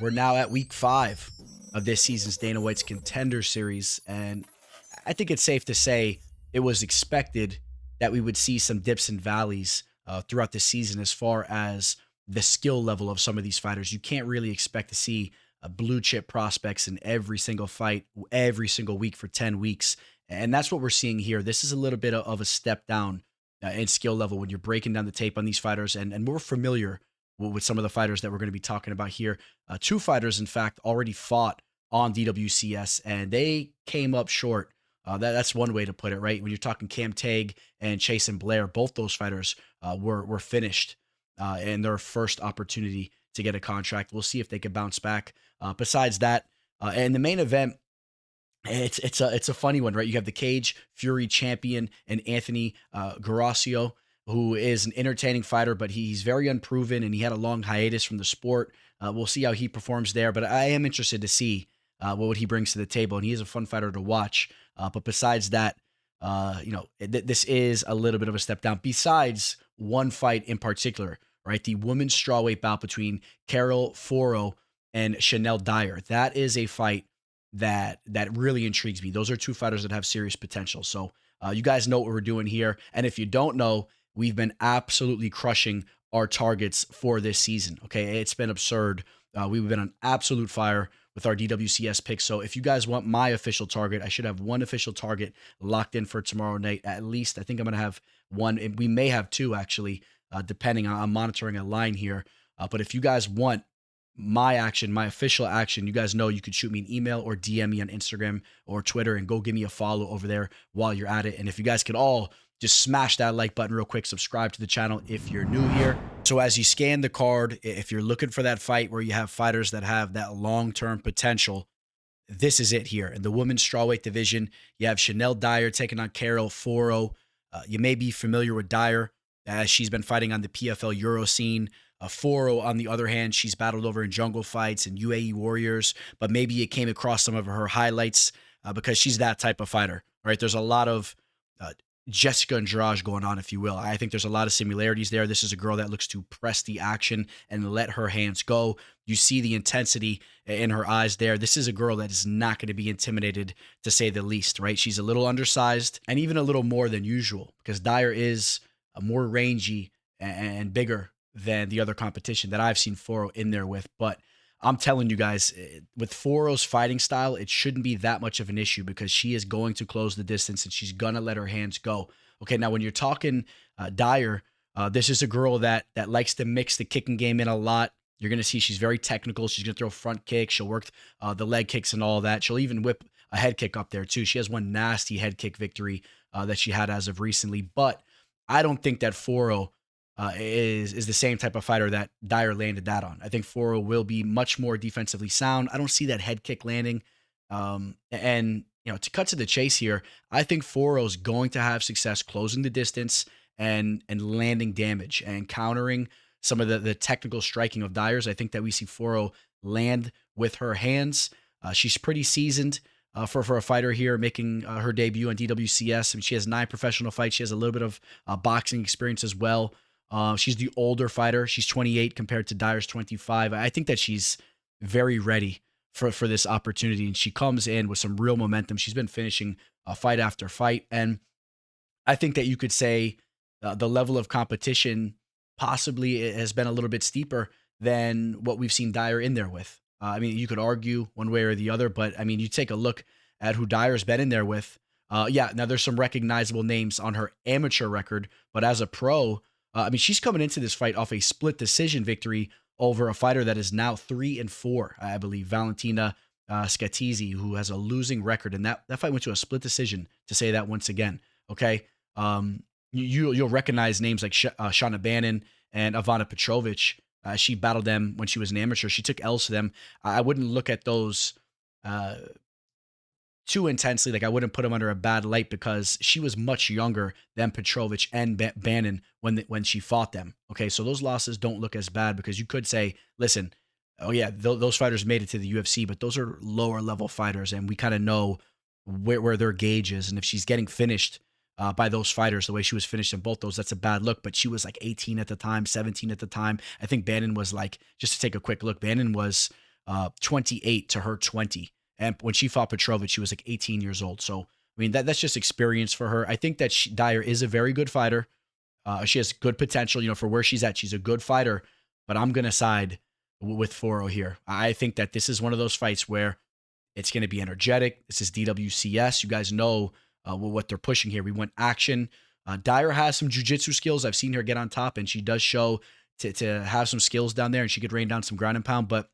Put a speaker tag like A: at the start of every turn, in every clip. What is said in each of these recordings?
A: We're now at week 5 of this season's Dana White's Contender series, and I think it's safe to say it was expected that we would see some dips and valleys throughout the season as far as the skill level of some of these fighters. You can't really expect to see blue chip prospects in every single fight, every single week for 10 weeks. And that's what we're seeing here. This is a little bit of a step down in skill level when you're breaking down the tape on these fighters. And we're familiar with some of the fighters that we're going to be talking about here. Two fighters, in fact, already fought on DWCS, and they came up short. That's one way to put it, right? When you're talking Teague and Chasen Blair, both those fighters were finished in their first opportunity to get a contract. We'll see if they can bounce back. Besides that, and the main event, it's a funny one, right? You have the Cage Fury champion and Anthony Guarascio, who is an entertaining fighter, but he's very unproven and he had a long hiatus from the sport. We'll see how he performs there, but I am interested to see what he brings to the table, and he is a fun fighter to watch. But besides that, this is a little bit of a step down. Besides one fight in particular, right? The women's strawweight bout between Carol Foro and Shanelle Dyer. That is a fight that really intrigues me. Those are two fighters that have serious potential. So you guys know what we're doing here, and if you don't know, we've been absolutely crushing our targets for this season. Okay, it's been absurd. We've been on absolute fire with our DWCS picks. So if you guys want my official target, I should have one official target locked in for tomorrow night. At least I think I'm going to have one. We may have two actually, depending on I'm monitoring a line here. But if you guys want my action, my official action, you guys know you could shoot me an email or DM me on Instagram or Twitter and go give me a follow over there while you're at it. And if you guys could all just smash that like button real quick, subscribe to the channel if you're new here. So as you scan the card, if you're looking for that fight where you have fighters that have that long-term potential, this is it here. In the women's strawweight division, you have Shanelle Dyer taking on Carol Foro. You may be familiar with Dyer as she's been fighting on the PFL Euro scene. Foro, on the other hand, she's battled over in jungle fights and UAE Warriors, but maybe you came across some of her highlights because she's that type of fighter, right? There's a lot of Jessica Andrade going on, if you will. I think there's a lot of similarities there. This is a girl that looks to press the action and let her hands go. You see the intensity in her eyes there. This is a girl that is not going to be intimidated, to say the least, right? She's a little undersized and even a little more than usual because Dyer is more rangy and bigger than the other competition that I've seen Foro in there with. But I'm telling you guys, with Foro's fighting style, it shouldn't be that much of an issue because she is going to close the distance and she's going to let her hands go. Okay, now when you're talking Dyer, this is a girl that likes to mix the kicking game in a lot. You're going to see she's very technical. She's going to throw front kicks. She'll work the leg kicks and all that. She'll even whip a head kick up there too. She has one nasty head kick victory that she had as of recently. But I don't think that Foro is the same type of fighter that Dyer landed that on. I think Foro will be much more defensively sound. I don't see that head kick landing. And to cut to the chase here, I think Foro is going to have success closing the distance and landing damage and countering some of the technical striking of Dyer's. I think that we see Foro land with her hands. She's pretty seasoned. For a fighter here making her debut on DWCS. I mean, she has 9 professional fights. She has a little bit of boxing experience as well. She's the older fighter. She's 28 compared to Dyer's 25. I think that she's very ready for this opportunity, and she comes in with some real momentum. She's been finishing fight after fight, and I think that you could say the level of competition possibly has been a little bit steeper than what we've seen Dyer in there with. I mean, you could argue one way or the other, but I mean, you take a look at who Dyer's been in there with. Yeah, now there's some recognizable names on her amateur record, but as a pro, I mean, she's coming into this fight off a split decision victory over a fighter that is now 3-4, I believe, Valentina Scatizzi, who has a losing record, and that fight went to a split decision. To say that once again, okay, you'll recognize names like Shauna Bannon and Ivana Petrovich. She battled them when she was an amateur. She took L's to them. I wouldn't look at those too intensely. Like I wouldn't put them under a bad light because she was much younger than Petrovich and Bannon when she fought them. Okay, so those losses don't look as bad because you could say, listen, oh yeah, those fighters made it to the UFC, but those are lower level fighters, and we kind of know where their gauge is. And if she's getting finished by those fighters the way she was finished in both those, that's a bad look. But she was like 18 at the time, 17 at the time. I think Bannon was like, just to take a quick look, Bannon was 28 to her 20. And when she fought Petrovic, she was like 18 years old. So, I mean, that's just experience for her. I think that Dyer is a very good fighter. She has good potential, for where she's at. She's a good fighter, but I'm going to side with Foro here. I think that this is one of those fights where it's going to be energetic. This is DWCS. You guys know what they're pushing here. We want action. Dyer has some jiu-jitsu skills. I've seen her get on top, and she does show to have some skills down there, and she could rain down some ground and pound. But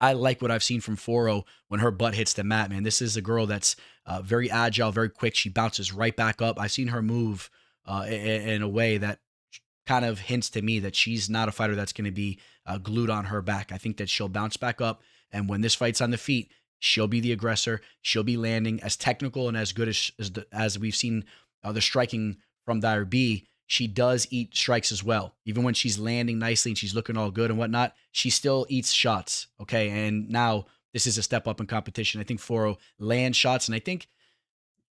A: I like what I've seen from Foro when her butt hits the mat, man. This is a girl that's very agile, very quick. She bounces right back up. I've seen her move in a way that kind of hints to me that she's not a fighter that's going to be glued on her back. I think that she'll bounce back up, and when this fight's on the feet, she'll be the aggressor. She'll be landing as technical and as good as we've seen the striking from Dyer be. She does eat strikes as well. Even when she's landing nicely and she's looking all good and whatnot, she still eats shots. Okay, and now this is a step up in competition. I think Foro lands shots, and I think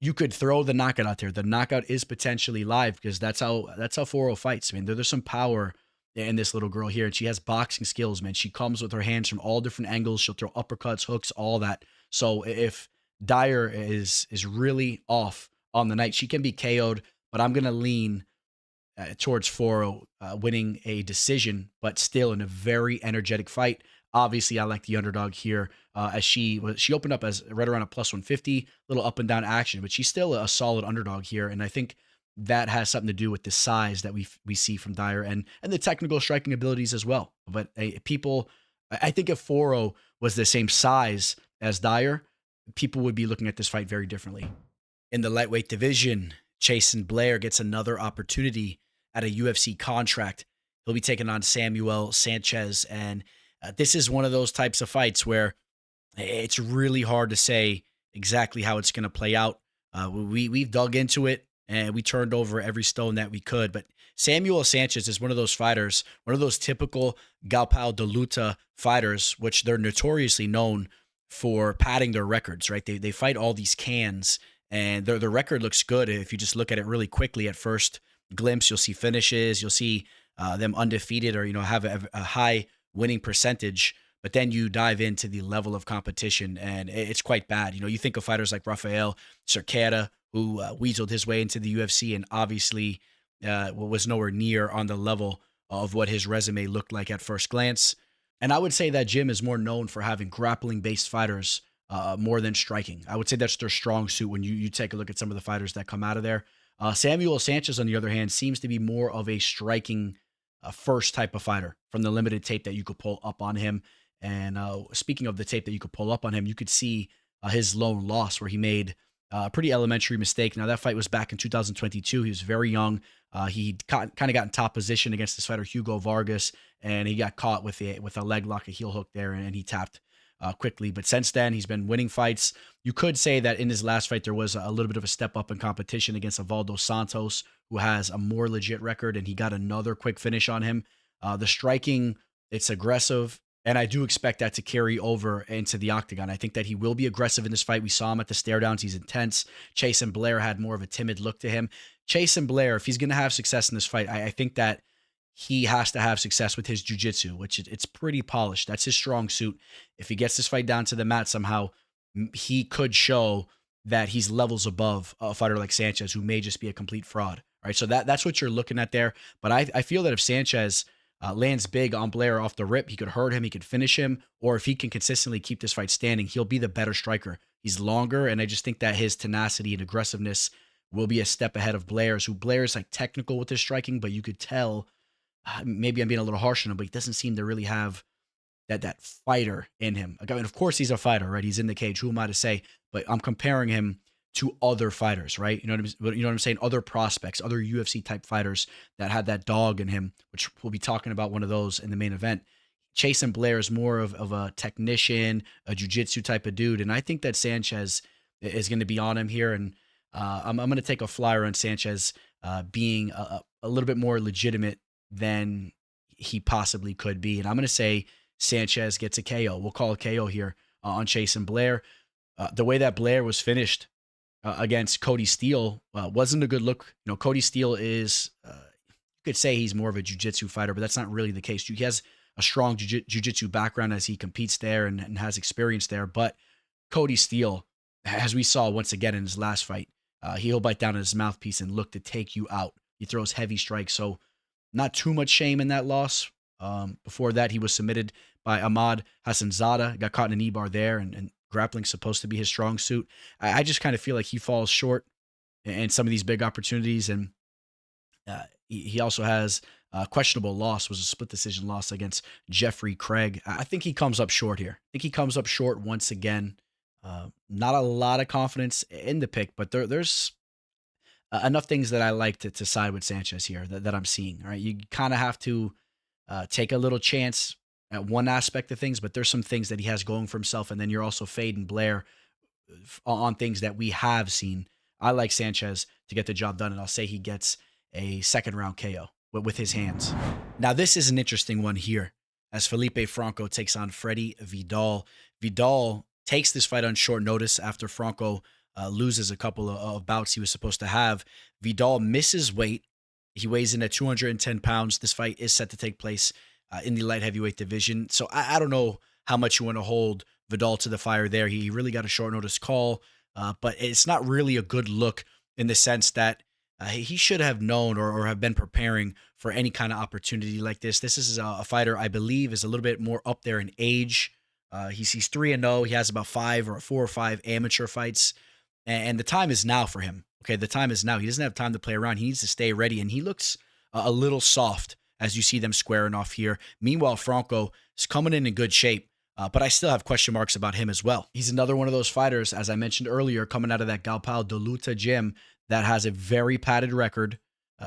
A: you could throw the knockout out there. The knockout is potentially live because that's how Foro fights. I mean, there's some power in this little girl here, and she has boxing skills, man. She comes with her hands from all different angles. She'll throw uppercuts, hooks, all that. So if Dyer is really off on the night, she can be KO'd, but I'm gonna lean towards Foro winning a decision, but still in a very energetic fight. Obviously, I like the underdog here as she opened up as right around a plus 150, little up and down action, but she's still a solid underdog here. And I think that has something to do with the size that we see from Dyer and the technical striking abilities as well. But I think if Foro was the same size as Dyer, people would be looking at this fight very differently. In the lightweight division, Chasen Blair gets another opportunity at a UFC contract. He'll be taking on Sanches, and this is one of those types of fights where it's really hard to say exactly how it's going to play out. We've dug into it and we turned over every stone that we could, but Sanches is one of those fighters, one of those typical Galpao de Luta fighters, which they're notoriously known for padding their records, right? They fight all these cans, and their record looks good if you just look at it really quickly at first glimpse. You'll see finishes, you'll see them undefeated or have a high winning percentage, but then you dive into the level of competition and it's quite bad. You think of fighters like Rafael Cerqueira, who weaseled his way into the UFC and obviously was nowhere near on the level of what his resume looked like at first glance. And I would say that gym is more known for having grappling-based fighters more than striking. I would say that's their strong suit when you take a look at some of the fighters that come out of there. Sanches, on the other hand, seems to be more of a striking first type of fighter from the limited tape that you could pull up on him. And speaking of the tape that you could pull up on him, you could see his lone loss where he made a pretty elementary mistake. Now, that fight was back in 2022. He was very young. He kind of got in top position against this fighter, Hugo Vargas, and he got caught with a leg lock, a heel hook there, and he tapped quickly. But since then, he's been winning fights. You could say that in his last fight, there was a little bit of a step up in competition against Evaldo Santos, who has a more legit record, and he got another quick finish on him. The striking, it's aggressive, and I do expect that to carry over into the octagon. I think that he will be aggressive in this fight. We saw him at the stare downs. He's intense. Chasen Blair had more of a timid look to him. Chasen Blair, if he's going to have success in this fight, I think that he has to have success with his jiu-jitsu, which it's pretty polished. That's his strong suit. If he gets this fight down to the mat somehow, he could show that he's levels above a fighter like Sanches, who may just be a complete fraud. All right, so that's what you're looking at there. But I feel that if Sanches lands big on Blair off the rip, he could hurt him, he could finish him, or if he can consistently keep this fight standing, he'll be the better striker. He's longer, and I just think that his tenacity and aggressiveness will be a step ahead of Blair's, who Blair's like technical with his striking, but you could tell, maybe I'm being a little harsh on him, but he doesn't seem to really have that fighter in him. I mean, of course he's a fighter, right? He's in the cage. Who am I to say? But I'm comparing him to other fighters, right? You know what I'm saying? Other prospects, other UFC type fighters that had that dog in him, which we'll be talking about one of those in the main event. Chasen Blair is more of a technician, a jiu-jitsu type of dude. And I think that Sanches is going to be on him here. And I'm going to take a flyer on Sanches being a little bit more legitimate than he possibly could be. And I'm going to say Sanches gets a KO. We'll call a KO here on Chasen Blair. The way that Blair was finished against Cody Steele wasn't a good look. Cody Steele is, you could say he's more of a jiu-jitsu fighter, but that's not really the case. He has a strong jiu-jitsu background as he competes there and has experience there. But Cody Steele, as we saw once again in his last fight, he'll bite down on his mouthpiece and look to take you out. He throws heavy strikes, so not too much shame in that loss. Before that, he was submitted by Ahmad Hassanzada, got caught in a knee bar there, and grappling's supposed to be his strong suit. I just kind of feel like he falls short in some of these big opportunities, and he also has a questionable loss, was a split decision loss against Jeffrey Craig. I think he comes up short here. I think he comes up short once again. Not a lot of confidence in the pick, but there's enough things that I like to side with Sanches here that I'm seeing. All right, you kind of have to take a little chance at one aspect of things, but there's some things that he has going for himself, and then you're also fading Blair on things that we have seen. I like Sanches to get the job done, and I'll say he gets a second round KO with his hands. Now, this is an interesting one here as Felipe Franco takes on Freddy Vidal. Vidal takes this fight on short notice after Franco loses a couple of bouts he was supposed to have. Vidal misses weight. He weighs in at 210 pounds. This fight is set to take place in the light heavyweight division. So I don't know how much you want to hold Vidal to the fire there. He really got a short notice call, but it's not really a good look in the sense that he should have known or have been preparing for any kind of opportunity like this. This is a fighter I believe is a little bit more up there in age. He's 3-0. He has about 4 or 5 amateur fights, and the time is now for him. Okay, the time is now. He doesn't have time to play around. He needs to stay ready, and he looks a little soft as you see them squaring off here. Meanwhile, Franco is coming in good shape, but I still have question marks about him as well. He's another one of those fighters, as I mentioned earlier, coming out of that Galpao de Luta gym that has a very padded record.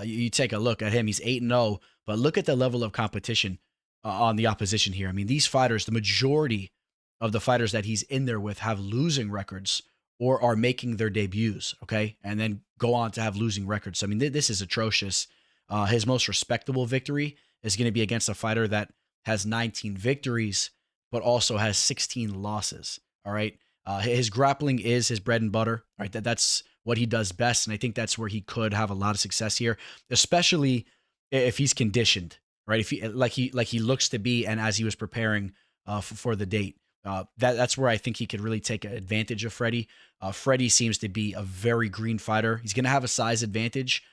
A: You take a look at him. He's 8-0, but look at the level of competition on the opposition here. I mean, these fighters, the majority of the fighters that he's in there with have losing records or are making their debuts, okay? And then go on to have losing records. I mean, this is atrocious. His most respectable victory is going to be against a fighter that has 19 victories, but also has 16 losses, all right? His grappling is his bread and butter, right? That's what he does best, and I think that's where he could have a lot of success here, especially if he's conditioned, right? If he like he looks to be, and as he was preparing for the date. That's where I think he could really take advantage of Freddy. Freddy seems to be a very green fighter. He's going to have a size advantage.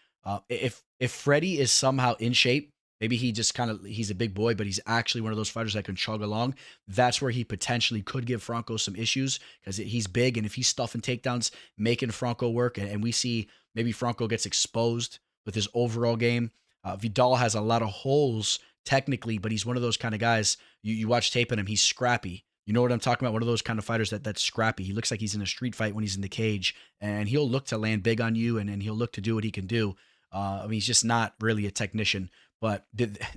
A: If Freddy is somehow in shape, maybe he just he's a big boy, but he's actually one of those fighters that can chug along. That's where he potentially could give Franco some issues because he's big, and if he's stuffing takedowns, making Franco work, and we see maybe Franco gets exposed with his overall game. Vidal has a lot of holes technically, but he's one of those kind of guys. You watch tape on him, he's scrappy. You know what I'm talking about? One of those kind of fighters that's scrappy. He looks like he's in a street fight when he's in the cage, and he'll look to land big on you, and he'll look to do what he can do. I mean, he's just not really a technician, but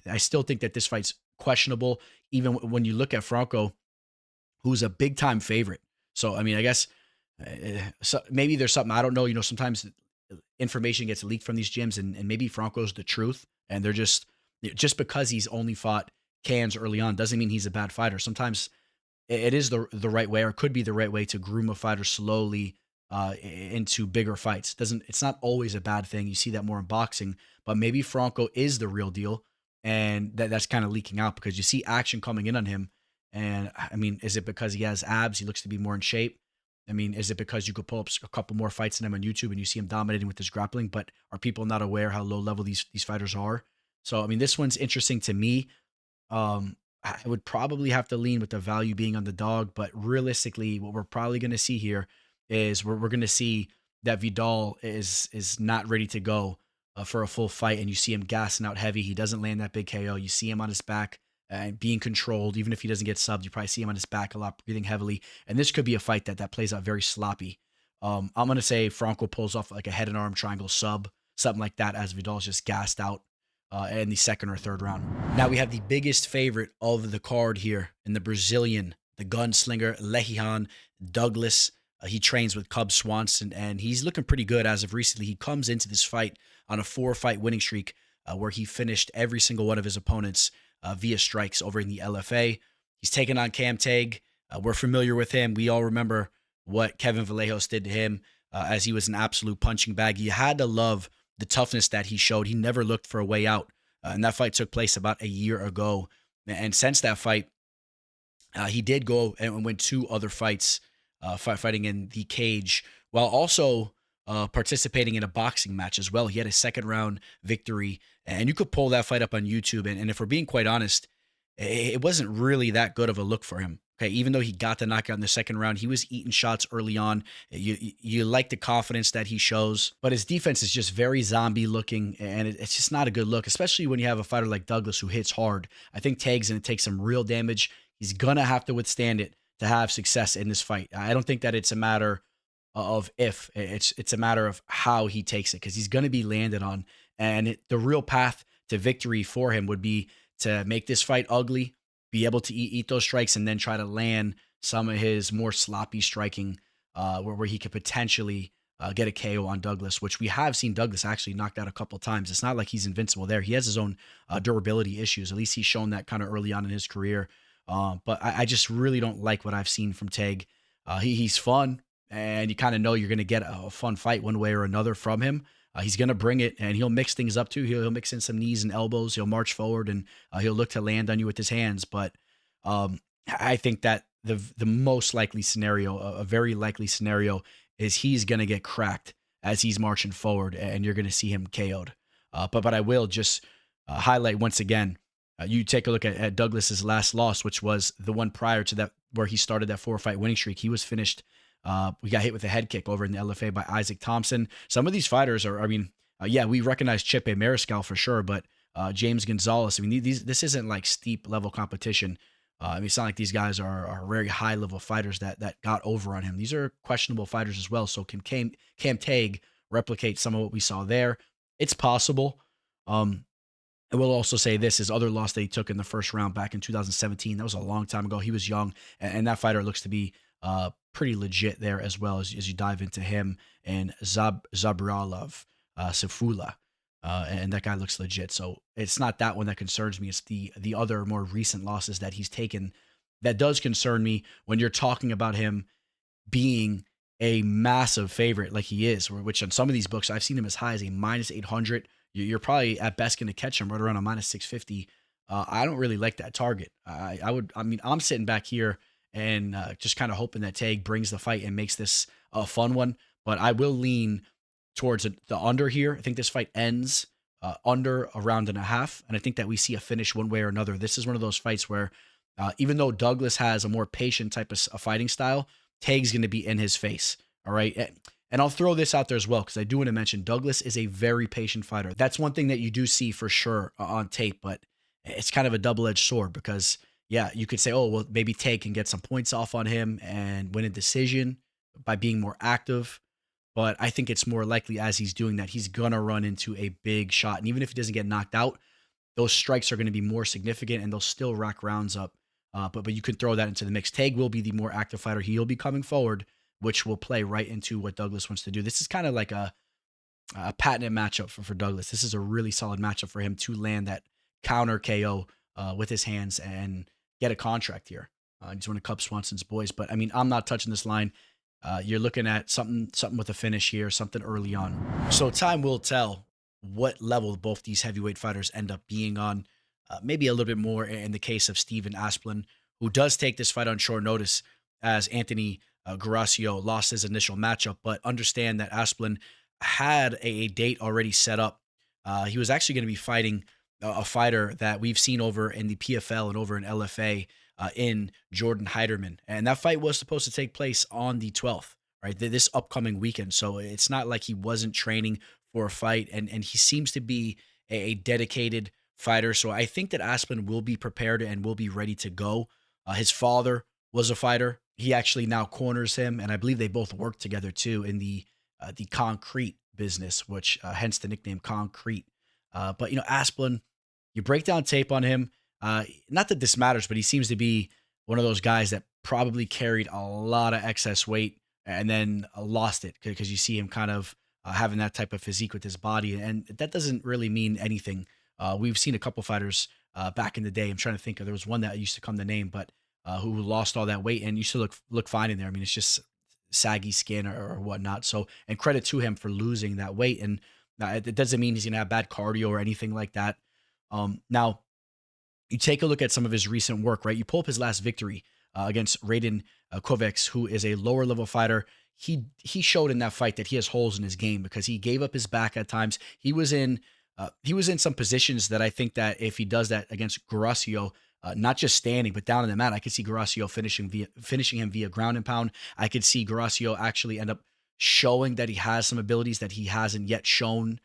A: I still think that this fight's questionable, even when you look at Franco, who's a big-time favorite. So, I mean, I guess so maybe there's something, I don't know. You know, sometimes information gets leaked from these gyms, and maybe Franco's the truth, and they're just because he's only fought cans early on doesn't mean he's a bad fighter. Sometimes it is the right way, or could be the right way, to groom a fighter slowly into bigger fights. It's not always a bad thing. You see that more in boxing, but maybe Franco is the real deal, and that's kind of leaking out because you see action coming in on him. And I mean, is it because he has abs? He looks to be more in shape. I mean, is it because you could pull up a couple more fights in him on YouTube and you see him dominating with his grappling? But are people not aware how low level these fighters are? So I mean, this one's interesting to me. I would probably have to lean with the value being on the dog, but realistically, what we're probably going to see here is we're going to see that Vidal is not ready to go for a full fight, and you see him gassing out heavy. He doesn't land that big KO. You see him on his back and being controlled. Even if he doesn't get subbed, you probably see him on his back a lot, breathing heavily. And this could be a fight that plays out very sloppy. I'm going to say Franco pulls off like a head and arm triangle sub, something like that, as Vidal's just gassed out in the second or third round. Now we have the biggest favorite of the card here in the Brazilian, the gunslinger Lerryan Douglas. He trains with Cub Swanson, and he's looking pretty good as of recently. He comes into this fight on a 4-fight winning streak where he finished every single one of his opponents via strikes over in the LFA. He's taken on Cam Teague. We're familiar with him. We all remember what Kevin Vallejos did to him as he was an absolute punching bag. You had to love the toughness that he showed. He never looked for a way out. And that fight took place about a year ago. And since that fight, he did go and win two other fights, fighting in the cage, while also participating in a boxing match as well. He had a second round victory, and you could pull that fight up on YouTube. And if we're being quite honest, it wasn't really that good of a look for him. Okay, even though he got the knockout in the second round, he was eating shots early on. You like the confidence that he shows, but his defense is just very zombie looking, and it's just not a good look, especially when you have a fighter like Douglas who hits hard. I think Teague's going to take some real damage. He's going to have to withstand it to have success in this fight. I don't think that it's a matter of if, it's a matter of how he takes it, because he's going to be landed on, and the real path to victory for him would be to make this fight ugly, be able to eat those strikes, and then try to land some of his more sloppy striking, where he could potentially get a KO on Douglas, which we have seen Douglas actually knocked out a couple of times. It's not like he's invincible there. He has his own durability issues. At least he's shown that kind of early on in his career. But I just really don't like what I've seen from Teague. He's fun, and you kind of know you're going to get a fun fight one way or another from him. He's going to bring it, and he'll mix things up too. He'll mix in some knees and elbows. He'll march forward, and he'll look to land on you with his hands. But I think that the most likely scenario, a very likely scenario, is he's going to get cracked as he's marching forward, and you're going to see him KO'd. But I will just highlight once again. You take a look at Douglas's last loss, which was the one prior to that, where he started that 4-fight winning streak. He was finished. We got hit with a head kick over in the LFA by Isaac Thompson. Some of these fighters are, I mean, yeah, we recognize Chipe Mariscal for sure, but James Gonzalez, I mean, this isn't like steep level competition. I mean, it's not like these guys are very high level fighters that got over on him. These are questionable fighters as well. So can Cam Teague replicate some of what we saw there? It's possible. I will also say this: his other loss that he took in the first round back in 2017, that was a long time ago. He was young, and that fighter looks to be pretty legit there as well, as you dive into him and Zabralov Sifula. And that guy looks legit. So it's not that one that concerns me. It's the other more recent losses that he's taken that does concern me when you're talking about him being a massive favorite like he is, which on some of these books, I've seen him as high as a minus 800. You're probably at best going to catch him right around a minus 650. I don't really like that target. I mean, I'm sitting back here and just kind of hoping that Teague brings the fight and makes this a fun one. But I will lean towards the under here. I think this fight ends under a round and a half. And I think that we see a finish one way or another. This is one of those fights where even though Douglas has a more patient type of fighting style, Teague's going to be in his face. All right. And I'll throw this out there as well, because I do want to mention Douglas is a very patient fighter. That's one thing that you do see for sure on tape, but it's kind of a double-edged sword because, yeah, you could say, oh, well, maybe Teague can get some points off on him and win a decision by being more active. But I think it's more likely as he's doing that, he's going to run into a big shot. And even if he doesn't get knocked out, those strikes are going to be more significant and they'll still rack rounds up. But you can throw that into the mix. Teague will be the more active fighter. He'll be coming forward, which will play right into what Douglas wants to do. This is kind of like a patented matchup for Douglas. This is a really solid matchup for him to land that counter KO with his hands and get a contract here. He's one of Cub Swanson's boys. But, I mean, I'm not touching this line. You're looking at something with a finish here, something early on. So time will tell what level both these heavyweight fighters end up being on. Maybe a little bit more in the case of Steven Asplund, who does take this fight on short notice, as Anthony Guarascio lost his initial matchup. But understand that Asplund had a date already set up. He was actually going to be fighting a fighter that we've seen over in the PFL and over in LFA in Jordan Heiderman. And that fight was supposed to take place on the 12th, right? This upcoming weekend. So it's not like he wasn't training for a fight. And he seems to be a dedicated fighter. So I think that Asplund will be prepared and will be ready to go. His father was a fighter. He actually now corners him. And I believe they both work together too in the concrete business, which hence the nickname Concrete. But, you know, Asplund, you break down tape on him. Not that this matters, but he seems to be one of those guys that probably carried a lot of excess weight and then lost it because you see him kind of having that type of physique with his body. And that doesn't really mean anything. We've seen a couple fighters back in the day. I'm trying to think of, there was one that used to come to name, but who lost all that weight and used to look fine in there. I mean, it's just saggy skin or whatnot. So, and credit to him for losing that weight. And it doesn't mean he's going to have bad cardio or anything like that. Now, You take a look at some of his recent work, right? You pull up his last victory against Raiden Kovacs, who is a lower level fighter. He showed in that fight that he has holes in his game because he gave up his back at times. He was in some positions that I think that if he does that against Guarascio, not just standing but down in the mat, I could see Guarascio finishing him via ground and pound. I could see Guarascio actually end up showing that he has some abilities that he hasn't yet shown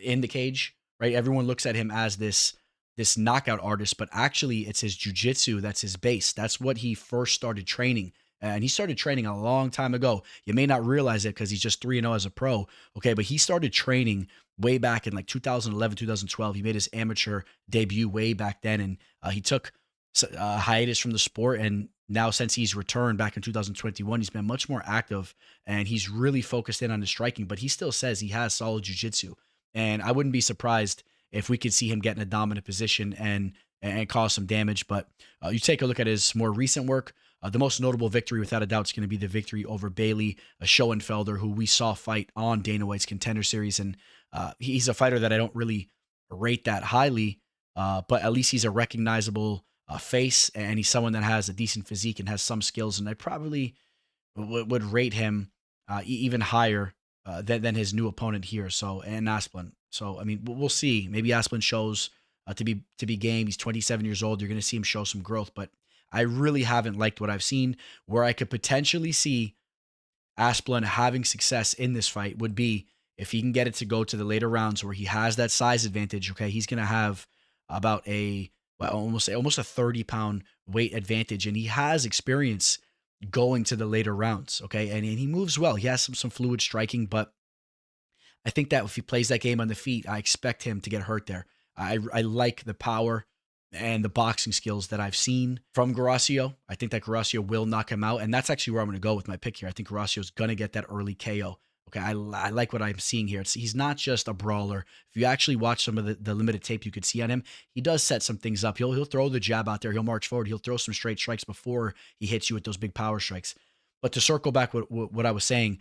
A: in the cage. Right? Everyone looks at him as this knockout artist, but actually it's his jujitsu that's his base. That's what he first started training. And he started training a long time ago. You may not realize it because he's just 3-0 as a pro. Okay. But he started training way back in like 2011, 2012. He made his amateur debut way back then. And he took a hiatus from the sport. And now, since he's returned back in 2021, he's been much more active and he's really focused in on his striking. But he still says he has solid jujitsu. And I wouldn't be surprised if we could see him get in a dominant position and cause some damage. But you take a look at his more recent work. The most notable victory, without a doubt, is going to be the victory over Bailey Schoenfelder, who we saw fight on Dana White's Contender Series. And he's a fighter that I don't really rate that highly, but at least he's a recognizable face, and he's someone that has a decent physique and has some skills. And I probably would rate him even higher than his new opponent here. So, and Asplund. So, I mean, we'll see. Maybe Asplund shows to be game. He's 27 years old. You're going to see him show some growth, but I really haven't liked what I've seen. Where I could potentially see Asplund having success in this fight would be if he can get it to go to the later rounds where he has that size advantage. Okay, he's going to have about almost a 30-pound weight advantage, and he has experience going to the later rounds. Okay, and he moves well. He has some fluid striking, but I think that if he plays that game on the feet, I expect him to get hurt there. I like the power and the boxing skills that I've seen from Guarascio. I think that Guarascio will knock him out, and that's actually where I'm going to go with my pick here. I think Guarascio is going to get that early KO. Okay, I like what I'm seeing here. He's not just a brawler. If you actually watch some of the limited tape you could see on him, he does set some things up. He'll throw the jab out there. He'll march forward. He'll throw some straight strikes before he hits you with those big power strikes. But to circle back what I was saying,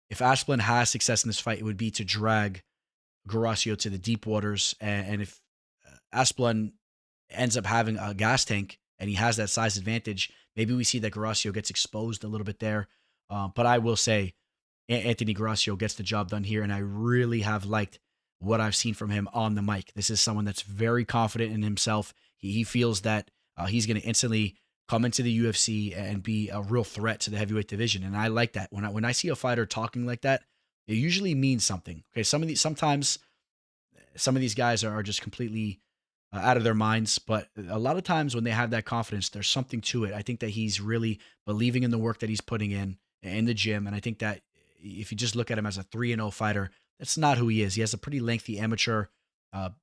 A: if Asplund has success in this fight, it would be to drag Guarascio to the deep waters. And if Asplund ends up having a gas tank and he has that size advantage, maybe we see that Guarascio gets exposed a little bit there. But I will say Anthony Guarascio gets the job done here, and I really have liked what I've seen from him on the mic. This is someone that's very confident in himself. He feels that he's going to instantly come into the UFC and be a real threat to the heavyweight division, and I like that. When I see a fighter talking like that, it usually means something. Okay, sometimes some of these guys are just completely out of their minds, but a lot of times when they have that confidence, there's something to it. I think that he's really believing in the work that he's putting in the gym, and I think that if you just look at him as a 3-0 fighter, that's not who he is. He has a pretty lengthy amateur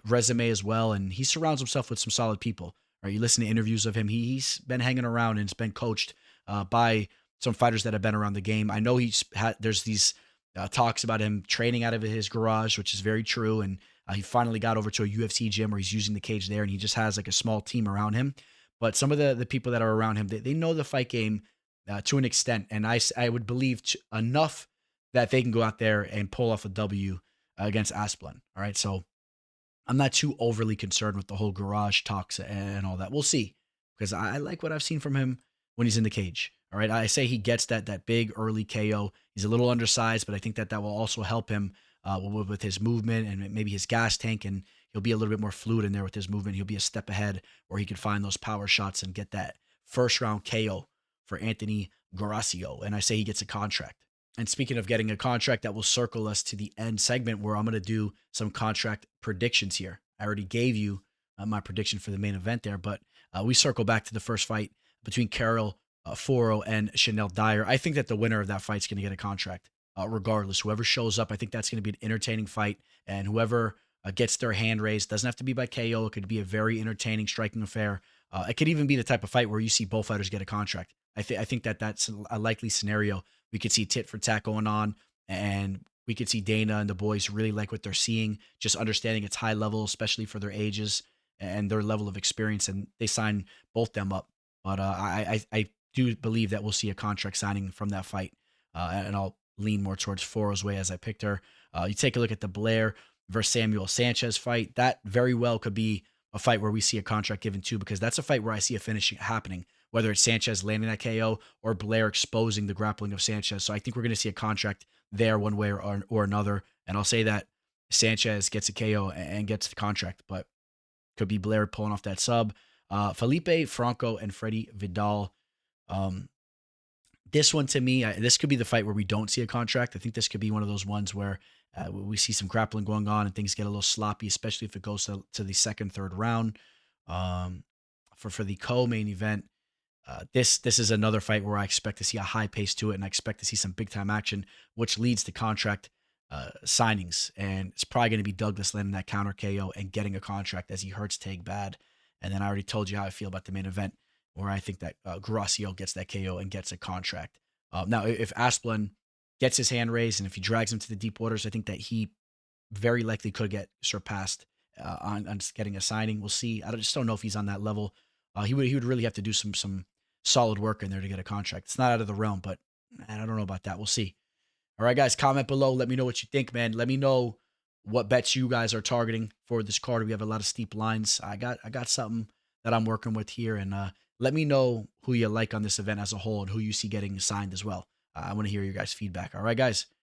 A: resume as well, and he surrounds himself with some solid people. Right? You listen to interviews of him; he's been hanging around and has been coached by some fighters that have been around the game. I know there's these talks about him training out of his garage, which is very true, and he finally got over to a UFC gym where he's using the cage there, and he just has like a small team around him. But some of the people that are around him, they know the fight game to an extent, and I would believe enough that they can go out there and pull off a W against Asplund. All right, so I'm not too overly concerned with the whole garage talks and all that. We'll see, because I like what I've seen from him when he's in the cage. All right, I say he gets that big early KO. He's a little undersized, but I think that will also help him with his movement and maybe his gas tank, and he'll be a little bit more fluid in there with his movement. He'll be a step ahead where he can find those power shots and get that first round KO for Anthony Guarascio. And I say he gets a contract. And speaking of getting a contract, that will circle us to the end segment where I'm going to do some contract predictions here. I already gave you my prediction for the main event there, but we circle back to the first fight between Carol Foro and Shanelle Dyer. I think that the winner of that fight is going to get a contract regardless. Whoever shows up, I think that's going to be an entertaining fight, and whoever gets their hand raised, doesn't have to be by KO. It could be a very entertaining striking affair. It could even be the type of fight where you see both fighters get a contract. I think that's a likely scenario. We could see tit for tat going on, and we could see Dana and the boys really like what they're seeing, just understanding it's high level, especially for their ages and their level of experience, and they sign both them up. But I do believe that we'll see a contract signing from that fight, and I'll lean more towards Foro's way as I picked her. You take a look at the Blair versus Samuel Sanches fight. That very well could be a fight where we see a contract given too, because that's a fight where I see a finish happening, whether it's Sanches landing that KO or Blair exposing the grappling of Sanches. So I think we're going to see a contract there one way or another. And I'll say that Sanches gets a KO and gets the contract, but could be Blair pulling off that sub. Felipe, Franco, and Freddy, Vidal. Um, this one to me, this could be the fight where we don't see a contract. I think this could be one of those ones where we see some grappling going on and things get a little sloppy, especially if it goes to the second, third round. Um, for the co-main event, this is another fight where I expect to see a high pace to it, and I expect to see some big time action, which leads to contract signings. And it's probably going to be Douglas landing that counter KO and getting a contract as he hurts Teague bad. And then I already told you how I feel about the main event, where I think that Guarascio gets that KO and gets a contract. Now, if Asplund gets his hand raised and if he drags him to the deep waters, I think that he very likely could get surpassed on getting a signing. We'll see. I just don't know if he's on that level. He would really have to do some solid work in there to get a contract. It's not out of the realm, but I don't know about that. We'll see. All right, guys, comment below. Let me know what you think, man. Let me know what bets you guys are targeting for this card. We have a lot of steep lines. I got something that I'm working with here, and let me know who you like on this event as a whole and who you see getting signed as well. I want to hear your guys' feedback. All right, guys.